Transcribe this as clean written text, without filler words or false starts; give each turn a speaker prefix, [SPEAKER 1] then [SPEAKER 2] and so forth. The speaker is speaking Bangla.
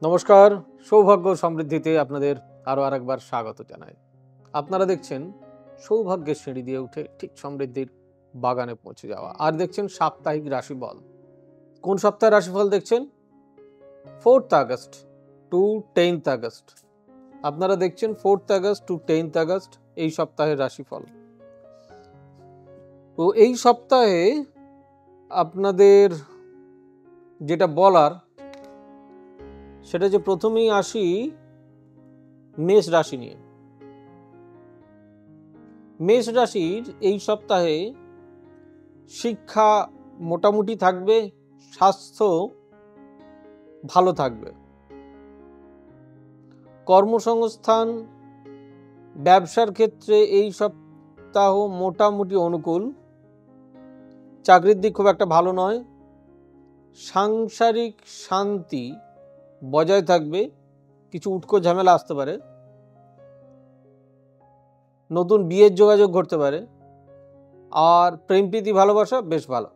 [SPEAKER 1] নমস্কার, সৌভাগ্য সমৃদ্ধিতে আপনাদের আরও আরেকবার স্বাগত জানাই। আপনারা দেখছেন সৌভাগ্যের সিঁড়ি দিয়ে উঠে ঠিক সমৃদ্ধির বাগানে পৌঁছে যাওয়া। আর দেখছেন সাপ্তাহিক রাশিফল। কোন সপ্তাহের রাশিফল দেখছেন? 4th August two 10th August. আপনারা দেখছেন 4th August two 10th August এই সপ্তাহের রাশিফল। তো এই সপ্তাহে আপনাদের যেটা বলার সেটা যে প্রথমেই আসি মেষ রাশি নিয়ে। মেষ রাশির এই সপ্তাহে শিক্ষা মোটামুটি থাকবে, স্বাস্থ্য ভালো থাকবে, কর্মসংস্থান ব্যবসার ক্ষেত্রে এই সপ্তাহ মোটামুটি অনুকূল, চাকরির দিক খুব একটা ভালো নয়, সাংসারিক শান্তি বজায় থাকবে, কিছু উটকো ঝামেলা আসতে পারে, নতুন বিয়ের যোগাযোগ ঘটতে পারে, আর প্রেম প্রীতি ভালোবাসা বেশ ভালো।